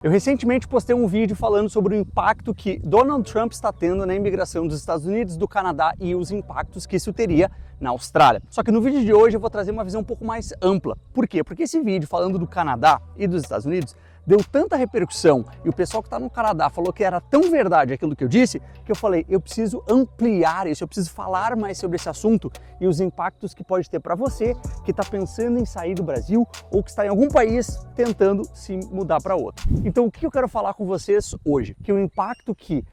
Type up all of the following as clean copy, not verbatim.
Eu recentemente postei um vídeo falando sobre o impacto que Donald Trump está tendo na imigração dos Estados Unidos, do Canadá e os impactos que isso teria na Austrália. Só que no vídeo de hoje eu vou trazer uma visão um pouco mais ampla. Por quê? Porque esse vídeo falando do Canadá e dos Estados Unidos deu tanta repercussão e o pessoal que está no Canadá falou que era tão verdade aquilo que eu disse, que eu falei, eu preciso ampliar isso, eu preciso falar mais sobre esse assunto e os impactos que pode ter para você que está pensando em sair do Brasil ou que está em algum país tentando se mudar para outro. Então o que eu quero falar com vocês hoje? Que o impacto que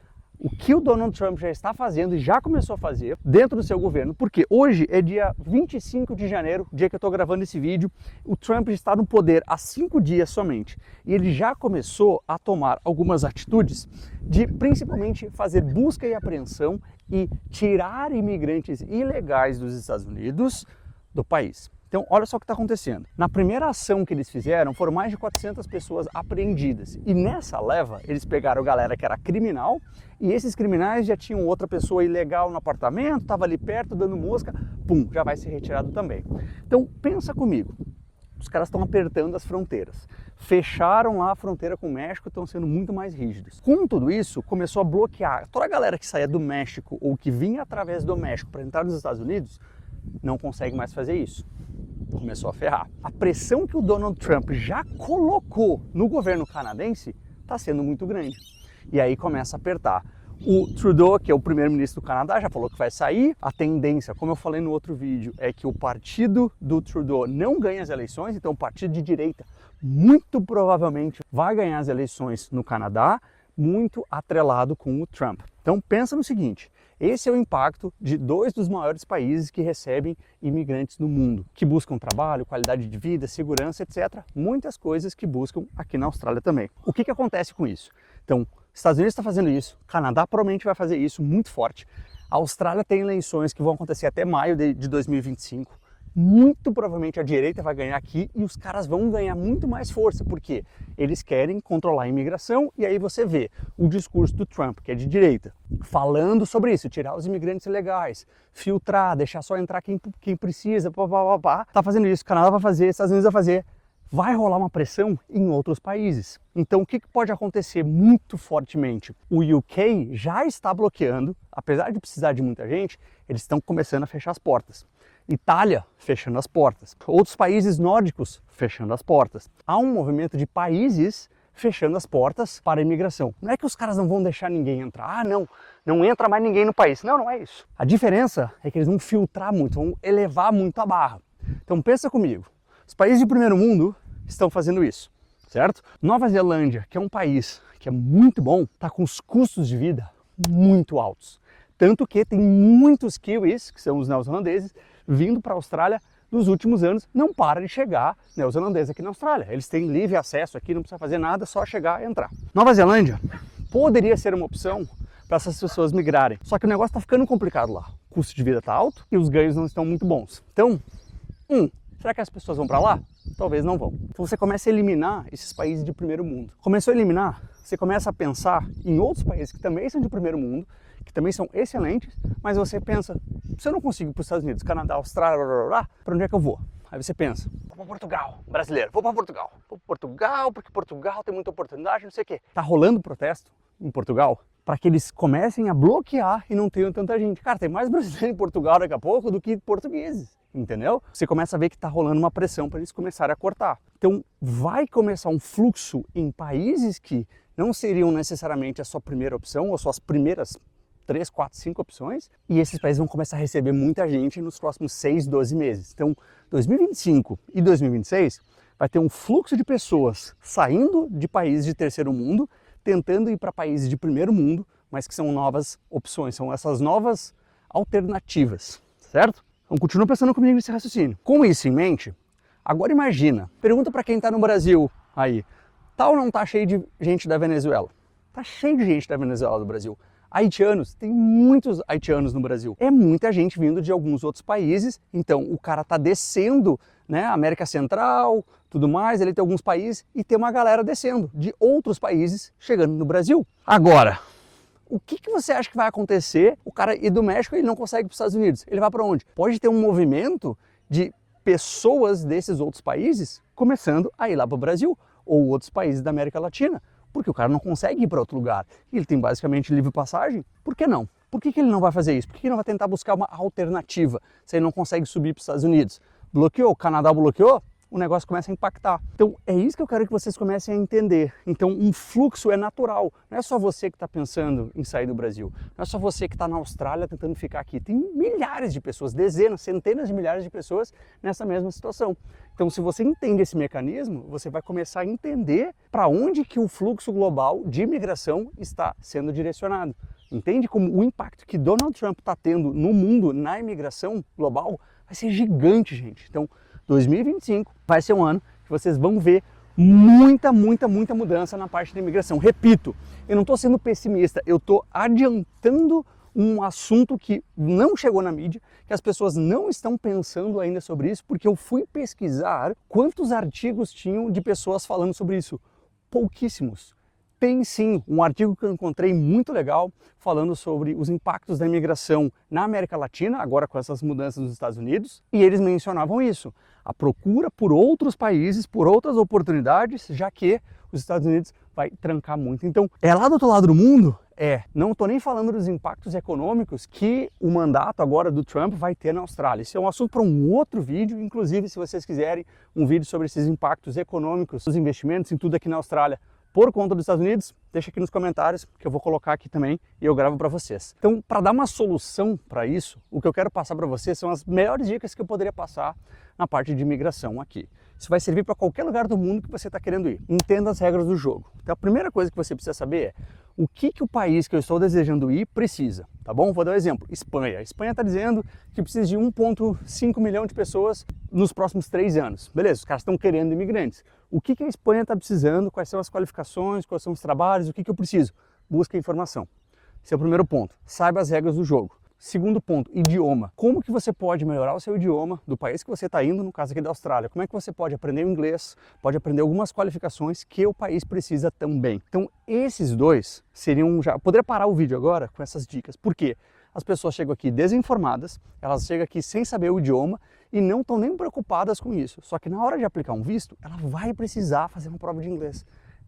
o Donald Trump já está fazendo e já começou a fazer dentro do seu governo, porque hoje é dia 25 de janeiro, dia que eu estou gravando esse vídeo, o Trump está no poder há 5 dias somente e ele já começou a tomar algumas atitudes de principalmente fazer busca e apreensão e tirar imigrantes ilegais dos Estados Unidos do país. Então, olha só o que está acontecendo. Na primeira ação que eles fizeram, foram mais de 400 pessoas apreendidas. E nessa leva, eles pegaram a galera que era criminal, e esses criminais já tinham outra pessoa ilegal no apartamento, estava ali perto, dando mosca, pum, já vai ser retirado também. Então, pensa comigo. Os caras estão apertando as fronteiras. Fecharam lá a fronteira com o México, estão sendo muito mais rígidos. Com tudo isso, começou a bloquear. Toda a galera que saía do México ou que vinha através do México para entrar nos Estados Unidos, não consegue mais fazer isso. Começou a ferrar. A pressão que o Donald Trump já colocou no governo canadense está sendo muito grande. E aí começa a apertar. O Trudeau, que é o primeiro-ministro do Canadá, já falou que vai sair. A tendência, como eu falei no outro vídeo, é que o partido do Trudeau não ganhe as eleições, então o partido de direita muito provavelmente vai ganhar as eleições no Canadá, muito atrelado com o Trump. Então pensa no seguinte, esse é o impacto de dois dos maiores países que recebem imigrantes no mundo, que buscam trabalho, qualidade de vida, segurança, etc. Muitas coisas que buscam aqui na Austrália também. O que acontece com isso? Então, Estados Unidos está fazendo isso, Canadá provavelmente vai fazer isso muito forte. A Austrália tem eleições que vão acontecer até maio de 2025. Muito provavelmente a direita vai ganhar aqui e os caras vão ganhar muito mais força, porque eles querem controlar a imigração e aí você vê o discurso do Trump, que é de direita, falando sobre isso, tirar os imigrantes ilegais, filtrar, deixar só entrar quem precisa, tá fazendo isso, o Canadá vai fazer, Estados Unidos vai fazer, vai rolar uma pressão em outros países. Então o que pode acontecer muito fortemente? O UK já está bloqueando, apesar de precisar de muita gente, eles estão começando a fechar as portas. Itália fechando as portas, outros países nórdicos fechando as portas. Há um movimento de países fechando as portas para a imigração. Não é que os caras não vão deixar ninguém entrar, não entra mais ninguém no país. Não é isso. A diferença é que eles vão filtrar muito, vão elevar muito a barra. Então pensa comigo, os países de primeiro mundo estão fazendo isso, certo? Nova Zelândia, que é um país que é muito bom, está com os custos de vida muito altos. Tanto que tem muitos kiwis, que são os neozelandeses, vindo para a Austrália nos últimos anos, não para de chegar neozelandês aqui na Austrália. Eles têm livre acesso aqui, não precisa fazer nada, só chegar e entrar. Nova Zelândia poderia ser uma opção para essas pessoas migrarem. Só que o negócio está ficando complicado lá. O custo de vida está alto e os ganhos não estão muito bons. Então, será que as pessoas vão para lá? Talvez não vão. Então você começa a eliminar esses países de primeiro mundo. Começou a eliminar, você começa a pensar em outros países que também são de primeiro mundo, que também são excelentes, mas você pensa, se eu não consigo ir para os Estados Unidos, Canadá, Austrália, para onde é que eu vou? Aí você pensa, vou para Portugal, brasileiro, vou para Portugal. Vou para Portugal porque Portugal tem muita oportunidade, não sei o quê. Tá rolando protesto em Portugal para que eles comecem a bloquear e não tenham tanta gente. Cara, tem mais brasileiro em Portugal daqui a pouco do que portugueses, entendeu? Você começa a ver que tá rolando uma pressão para eles começarem a cortar. Então vai começar um fluxo em países que não seriam necessariamente a sua primeira opção ou suas primeiras 3, 4, 5 opções, e esses países vão começar a receber muita gente nos próximos 6, 12 meses. Então, 2025 e 2026 vai ter um fluxo de pessoas saindo de países de terceiro mundo, tentando ir para países de primeiro mundo, mas que são novas opções, são essas novas alternativas, certo? Então, continua pensando comigo nesse raciocínio. Com isso em mente, agora imagina, pergunta para quem está no Brasil aí, tá ou não tá cheio de gente da Venezuela? Tá cheio de gente da Venezuela do Brasil. Haitianos, tem muitos haitianos no Brasil. É muita gente vindo de alguns outros países, então o cara tá descendo, né, América Central, tudo mais, ele tem alguns países e tem uma galera descendo de outros países chegando no Brasil. Agora, o que você acha que vai acontecer? O cara ir do México e ele não consegue ir para os Estados Unidos. Ele vai para onde? Pode ter um movimento de pessoas desses outros países começando a ir lá para o Brasil ou outros países da América Latina. Porque o cara não consegue ir para outro lugar. E ele tem basicamente livre passagem. Por que não? Por que ele não vai fazer isso? Por que ele não vai tentar buscar uma alternativa se ele não consegue subir para os Estados Unidos? Bloqueou, o Canadá bloqueou, o negócio começa a impactar. Então é isso que eu quero que vocês comecem a entender. Então um fluxo é natural. Não é só você que está pensando em sair do Brasil. Não é só você que está na Austrália tentando ficar aqui. Tem milhares de pessoas, dezenas, centenas de milhares de pessoas nessa mesma situação. Então se você entende esse mecanismo, você vai começar a entender para onde que o fluxo global de imigração está sendo direcionado. Entende como o impacto que Donald Trump está tendo no mundo, na imigração global, vai ser gigante, gente. Então 2025 vai ser um ano que vocês vão ver muita mudança na parte da imigração. Repito, eu não estou sendo pessimista, eu estou adiantando um assunto que não chegou na mídia, que as pessoas não estão pensando ainda sobre isso, porque eu fui pesquisar quantos artigos tinham de pessoas falando sobre isso. Pouquíssimos. Tem sim um artigo que eu encontrei muito legal falando sobre os impactos da imigração na América Latina, agora com essas mudanças nos Estados Unidos, e eles mencionavam isso, a procura por outros países, por outras oportunidades, já que os Estados Unidos vai trancar muito. Então, é lá do outro lado do mundo? Não estou nem falando dos impactos econômicos que o mandato agora do Trump vai ter na Austrália. Isso é um assunto para um outro vídeo, inclusive se vocês quiserem um vídeo sobre esses impactos econômicos, os investimentos em tudo aqui na Austrália, por conta dos Estados Unidos, deixa aqui nos comentários que eu vou colocar aqui também e eu gravo para vocês. Então, para dar uma solução para isso, o que eu quero passar para vocês são as melhores dicas que eu poderia passar na parte de imigração aqui. Isso vai servir para qualquer lugar do mundo que você está querendo ir. Entenda as regras do jogo. Então, a primeira coisa que você precisa saber é o que o país que eu estou desejando ir precisa, tá bom? Vou dar um exemplo. Espanha. A Espanha está dizendo que precisa de 1,5 milhão de pessoas nos próximos 3 anos. Beleza, os caras estão querendo imigrantes. O que a Espanha está precisando? Quais são as qualificações? Quais são os trabalhos? O que eu preciso? Busca informação. Esse é o primeiro ponto. Saiba as regras do jogo. Segundo ponto, idioma. Como que você pode melhorar o seu idioma do país que você está indo, no caso aqui da Austrália? Como é que você pode aprender o inglês, pode aprender algumas qualificações que o país precisa também? Então, esses dois seriam já... Poderia parar o vídeo agora com essas dicas. Por quê? As pessoas chegam aqui desinformadas, elas chegam aqui sem saber o idioma e não estão nem preocupadas com isso. Só que na hora de aplicar um visto, ela vai precisar fazer uma prova de inglês.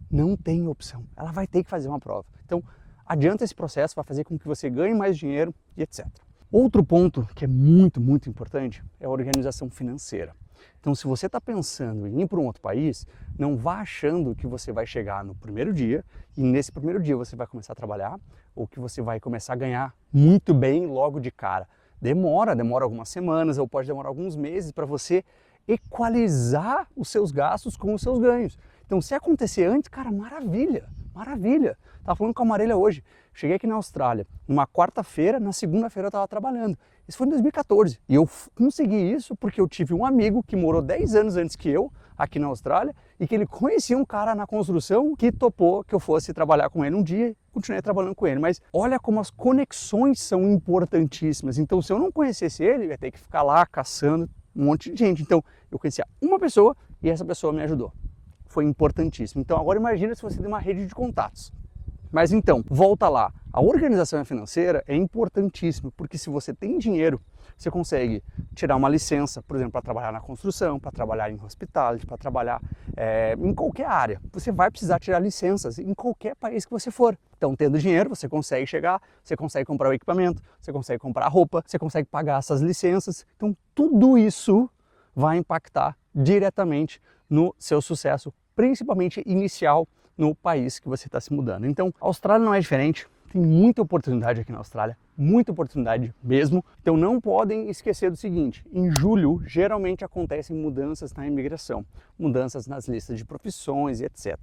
Não tem opção, ela vai ter que fazer uma prova. Então, adianta esse processo, vai fazer com que você ganhe mais dinheiro e etc. Outro ponto que é muito importante é a organização financeira. Então, se você está pensando em ir para um outro país, não vá achando que você vai chegar no primeiro dia e nesse primeiro dia você vai começar a trabalhar ou que você vai começar a ganhar muito bem logo de cara. Demora algumas semanas ou pode demorar alguns meses para você equalizar os seus gastos com os seus ganhos. Então, se acontecer antes, cara, maravilha. Estava falando com a Marília hoje. Cheguei aqui na Austrália, numa quarta-feira, na segunda-feira eu estava trabalhando. Isso foi em 2014. E eu consegui isso porque eu tive um amigo que morou 10 anos antes que eu, aqui na Austrália, e que ele conhecia um cara na construção que topou que eu fosse trabalhar com ele um dia e continuei trabalhando com ele. Mas olha como as conexões são importantíssimas. Então, se eu não conhecesse ele, eu ia ter que ficar lá caçando um monte de gente. Então, eu conhecia uma pessoa e essa pessoa me ajudou. Foi importantíssimo. Então, agora imagina se você tem uma rede de contatos. Mas então, volta lá. A organização financeira é importantíssima, porque se você tem dinheiro, você consegue tirar uma licença, por exemplo, para trabalhar na construção, para trabalhar em hospitality, para trabalhar em qualquer área. Você vai precisar tirar licenças em qualquer país que você for. Então, tendo dinheiro, você consegue chegar, você consegue comprar o equipamento, você consegue comprar a roupa, você consegue pagar essas licenças. Então, tudo isso vai impactar diretamente no seu sucesso, principalmente inicial, no país que você está se mudando. Então, a Austrália não é diferente, tem muita oportunidade aqui na Austrália, muita oportunidade mesmo. Então não podem esquecer do seguinte, em julho geralmente acontecem mudanças na imigração, mudanças nas listas de profissões e etc.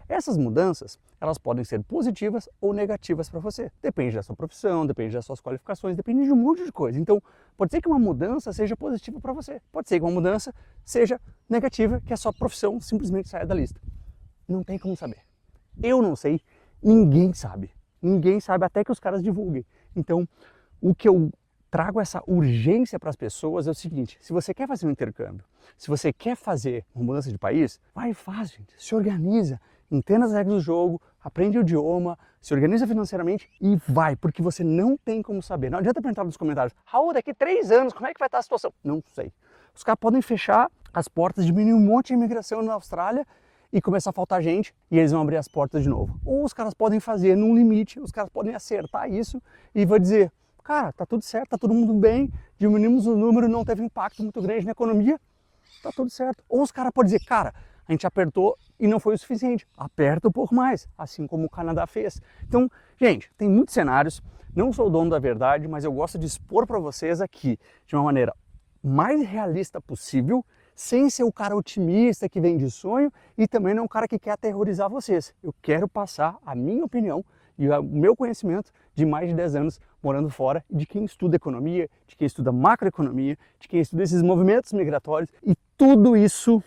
Essas mudanças, elas podem ser positivas ou negativas para você. Depende da sua profissão, depende das suas qualificações, depende de um monte de coisa. Então, pode ser que uma mudança seja positiva para você, pode ser que uma mudança seja negativa, que a sua profissão simplesmente saia da lista. Não tem como saber. Eu não sei, ninguém sabe. Ninguém sabe até que os caras divulguem. Então, o que eu trago essa urgência para as pessoas é o seguinte, se você quer fazer um intercâmbio, se você quer fazer uma mudança de país, vai e faz, gente. Se organiza, entenda as regras do jogo, aprende o idioma, se organiza financeiramente e vai, porque você não tem como saber. Não adianta perguntar nos comentários, Raul, daqui 3 anos, como é que vai estar a situação? Não sei. Os caras podem fechar as portas, diminuir um monte de imigração na Austrália, e começar a faltar gente e eles vão abrir as portas de novo. Ou os caras podem fazer num limite, os caras podem acertar isso e vão dizer, cara, tá tudo certo, tá todo mundo bem, diminuímos o número, não teve impacto muito grande na economia, tá tudo certo. Ou os caras podem dizer, cara, a gente apertou e não foi o suficiente, aperta um pouco mais, assim como o Canadá fez. Então, gente, tem muitos cenários, não sou o dono da verdade, mas eu gosto de expor para vocês aqui de uma maneira mais realista possível, sem ser o cara otimista que vem de sonho e também não é um cara que quer aterrorizar vocês. Eu quero passar a minha opinião e o meu conhecimento de mais de 10 anos morando fora, de quem estuda economia, de quem estuda macroeconomia, de quem estuda esses movimentos migratórios e tudo isso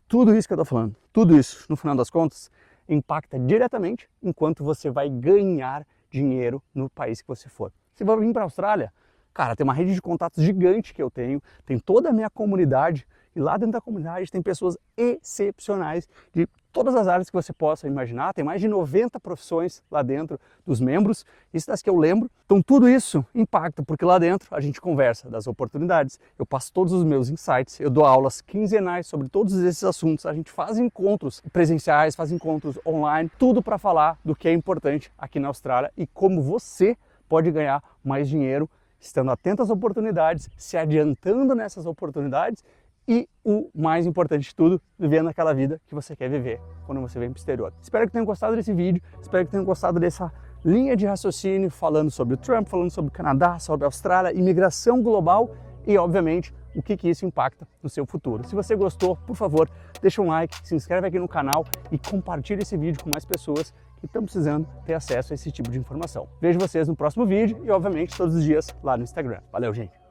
que eu estou falando, tudo isso, no final das contas, impacta diretamente enquanto você vai ganhar dinheiro no país que você for. Você vai vir para a Austrália, cara, tem uma rede de contatos gigante que eu tenho, tem toda a minha comunidade e lá dentro da comunidade tem pessoas excepcionais de todas as áreas que você possa imaginar, tem mais de 90 profissões lá dentro dos membros, isso das que eu lembro. Então tudo isso impacta, porque lá dentro a gente conversa das oportunidades, eu passo todos os meus insights, eu dou aulas quinzenais sobre todos esses assuntos, a gente faz encontros presenciais, faz encontros online, tudo para falar do que é importante aqui na Austrália e como você pode ganhar mais dinheiro estando atento às oportunidades, se adiantando nessas oportunidades e o mais importante de tudo, vivendo aquela vida que você quer viver quando você vem para o exterior. Espero que tenham gostado desse vídeo, espero que tenham gostado dessa linha de raciocínio falando sobre o Trump, falando sobre o Canadá, sobre a Austrália, imigração global e, obviamente, o que isso impacta no seu futuro. Se você gostou, por favor, deixa um like, se inscreve aqui no canal e compartilha esse vídeo com mais pessoas que estão precisando ter acesso a esse tipo de informação. Vejo vocês no próximo vídeo e, obviamente, todos os dias lá no Instagram. Valeu, gente!